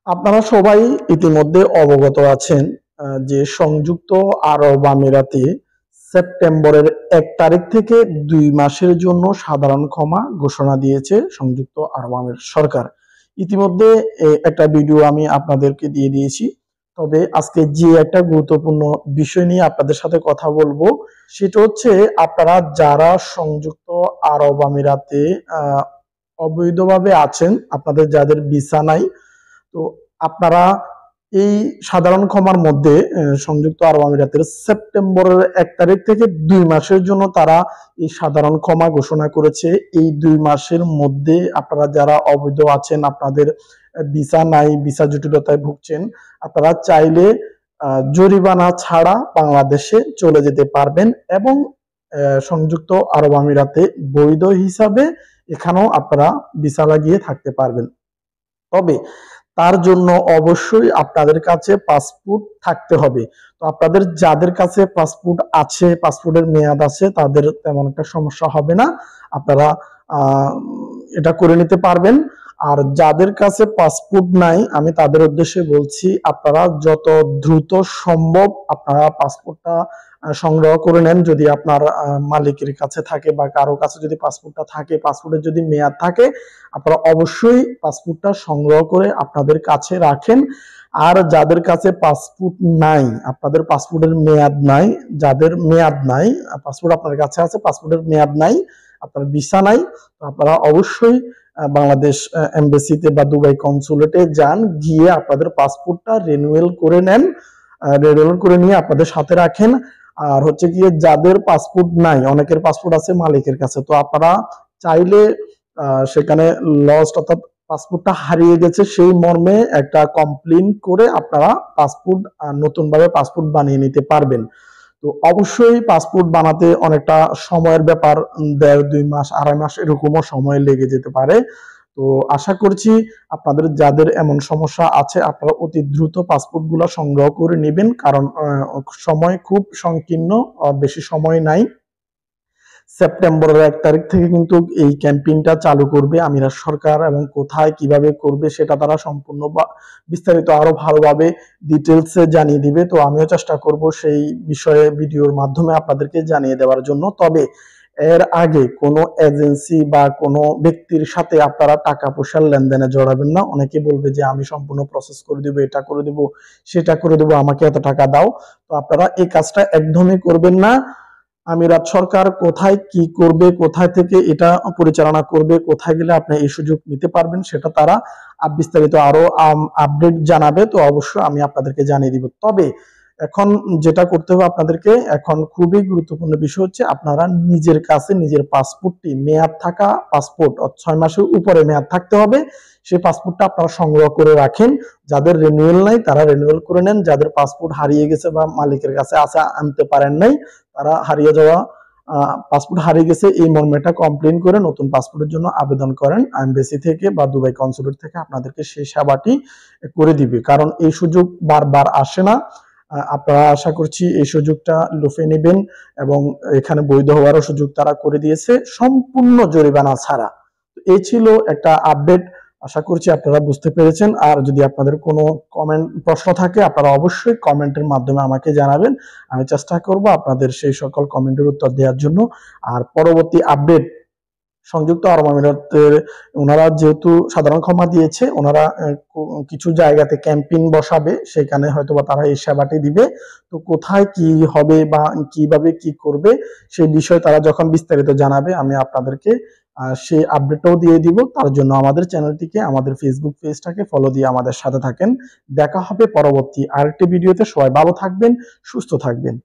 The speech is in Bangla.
আপনারা সবাই ইতিমধ্যে অবগত আছেন যে সংযুক্ত আরব আমিরাতে সেপ্টেম্বরের ১ তারিখ থেকে ২ মাসের জন্য সাধারণ ক্ষমা ঘোষণা দিয়েছে সংযুক্ত আরব আমিরাত সরকার। ইতিমধ্যে একটা ভিডিও আমি আপনাদেরকে দিয়ে দিয়েছি। তবে আজকে যে একটা গুরুত্বপূর্ণ বিষয় নিয়ে আপনাদের সাথে কথা বলবো সেটা হচ্ছে, আপনারা যারা সংযুক্ত আরব আমিরাতে অবৈধভাবে আছেন, আপনাদের যাদের ভিসা নাই, তো আপনারা এই সাধারণ ক্ষমার মধ্যে সংযুক্ত আরব আমিরাতের সেপ্টেম্বরের ১ তারিখ থেকে ২ মাসের জন্য তারা এই সাধারণ ক্ষমা ঘোষণা করেছে। এই ২ মাসের মধ্যে আপনারা যারা অবৈধ আছেন, আপনাদের ভিসা নাই, ভিসা জটিলতায় ভুগছেন, আপনারা চাইলে জরিমানা ছাড়া বাংলাদেশে চলে যেতে পারবেন এবং সংযুক্ত আরব আমিরাতে বৈধ হিসাবে এখানেও আপনারা ভিসা লাগিয়ে থাকতে পারবেন। তবে তার জন্য অবশ্যই আপনাদের কাছে পাসপোর্ট থাকতে হবে। তো আপনাদের যাদের কাছে পাসপোর্ট আছে, পাসপোর্টের মেয়াদ আছে, তাদের তেমন একটা সমস্যা হবে না, আপনারা এটা করে নিতে পারবেন। আর যাদের কাছে পাসপোর্ট নাই, আমি তাদের উদ্দেশ্যে বলছি, আপনারা যত দ্রুত সম্ভব আপনারা পাসপোর্টটা সংগ্রহ করে নেন। যদি আপনার মালিকের কাছে থাকে বা কারো কাছে যদি পাসপোর্টটা থাকে, পাসপোর্টের যদি মেয়াদ থাকে, আপনারা অবশ্যই পাসপোর্টটা সংগ্রহ করে আপনাদের কাছে রাখেন। আর যাদের কাছে পাসপোর্ট নাই, আপনাদের পাসপোর্টের মেয়াদ নাই, যাদের মেয়াদ নাই, পাসপোর্ট আপনার কাছে আছে, পাসপোর্টের মেয়াদ নাই, আপনার ভিসা নাই, তো আপনারা অবশ্যই বাংলাদেশ এমবাসিতে বা দুবাই কনসুলেটে যান, গিয়ে আপনাদের পাসপোর্টটা রিনিউয়াল করে নেন, রিনিউয়াল করে নিয়ে আপনাদের সাথে রাখেন। আর হচ্ছে গিয়ে যাদের পাসপোর্ট নাই, অনেকের পাসপোর্ট আছে মালিকের কাছে, তো আপনারা চাইলে সেখানে লস্ট অর্থাৎ পাসপোর্টটা হারিয়ে গেছে সেই মর্মে একটা কমপ্লেইন করে আপনারা পাসপোর্ট নতুন ভাবে পাসপোর্ট বানিয়ে নিতে পারবেন। তো অবশ্যই পাসপোর্ট বানাতে অনেকটা সময়ের ব্যাপার, ১.৫ মাস ২.৫ মাস এরকমও সময় লেগে যেতে পারে। তো আশা করছি আপনাদের যাদের এমন সমস্যা আছে, আপনারা অতি দ্রুত পাসপোর্ট গুলো সংগ্রহ করে নেবেন, কারণ সময় খুব সংকীর্ণ, বেশি সময় নাই। সেপ্টেম্বরের ১ তারিখ থেকে কিন্তু এই ক্যাম্পেইনটা চালু করবে আমিরাত সরকার, এবং কোথায় কিভাবে করবে সেটা তারা সম্পূর্ণ বিস্তারিত আরো ভালোভাবে ডিটেলসে জানিয়ে দিবে। তো আমিও চেষ্টা করব সেই বিষয়ে ভিডিওর মাধ্যমে আপনাদেরকে জানিয়ে দেওয়ার জন্য। তবে এর আগে কোনো এজেন্সি বা কোনো ব্যক্তির সাথে আপনারা টাকা পয়সার লেনদেনে জড়াবেন না। অনেকে বলবে যে আমি সম্পূর্ণ প্রসেস করে দিব, এটা করে দিব, সেটা করে দিব, আমাকে এত টাকা দাও। তো আপনারা এই কাজটা একদমই করবেন না। আমিরাত সরকার কোথায় কি করবে, কোথায় থেকে এটা পরিচালনা করবে, কোথায় গেলে আপনি এই সুযোগ নিতে পারবেন, সেটা তারা বিস্তারিত আরো আপডেট জানাবে। তো অবশ্যই আমি আপনাদেরকে জানিয়ে দিব। তবে এখন যেটা করতে হবে আপনাদেরকে, এখন খুবই গুরুত্বপূর্ণ বিষয় হচ্ছে, আপনারা নিজের কাছে নিজের পাসপোর্টটি, মেয়াদ থাকা পাসপোর্ট ৬ মাসের উপরে মেয়াদ থাকতে হবে, সেই পাসপোর্টটা আপনারা সংগ্রহ করে রাখেন। যাদের রিনিউয়াল নাই তারা রিনিউয়াল করে নেন। যাদের পাসপোর্ট হারিয়ে গেছে বা মালিকের কাছে আছে, আনতে পারেন নাই, তারা হারিয়ে যাওয়া পাসপোর্ট হারিয়ে গেছে এই মর্মেটা কমপ্লেইন করে নতুন পাসপোর্টের জন্য আবেদন করেন। এমবাসি থেকে বা দুবাই কনসুলেট থেকে আপনাদেরকে সেই সেবাটি করে দিবে, কারণ এই সুযোগ বারবার আসে না। আপনারা আশা করছি এই সুযোগটা লুফে নেবেন, এবং এখানে বৈধ হওয়ারও সুযোগ তারা করে দিয়েছে সম্পূর্ণ জরিমানা ছাড়া। এই ছিল একটা আপডেট, আশা করছি আপনারা বুঝতে পেরেছেন। আর যদি আপনাদের কোনো প্রশ্ন থাকে, আপনারা অবশ্যই কমেন্টের মাধ্যমে আমাকে জানাবেন, আমি চেষ্টা করব আপনাদের সেই সকল কমেন্টের উত্তর দেওয়ার জন্য। আর পরবর্তী আপডেট, সংযুক্ত আরব আমিরাতের ওনারা যেহেতু সাধারণ ক্ষমা দিয়েছে, ওনারা কিছু জায়গাতে ক্যাম্পেইন বসাবে, সেখানে হয়তোবা তারা এই সেবাটি দিবে। তো কোথায় কি হবে বা কিভাবে কি করবে সেই বিষয়ে তারা যখন বিস্তারিত জানাবে, আমি আপনাদেরকে সেই আপডেটটাও দিয়ে দিব। তার জন্য আমাদের চ্যানেলটিকে, আমাদের ফেসবুক পেজটাকে ফলো দিয়ে আমাদের সাথে থাকেন। দেখা হবে পরবর্তী আরেকটি ভিডিওতে। সবাই ভালো থাকবেন, সুস্থ থাকবেন।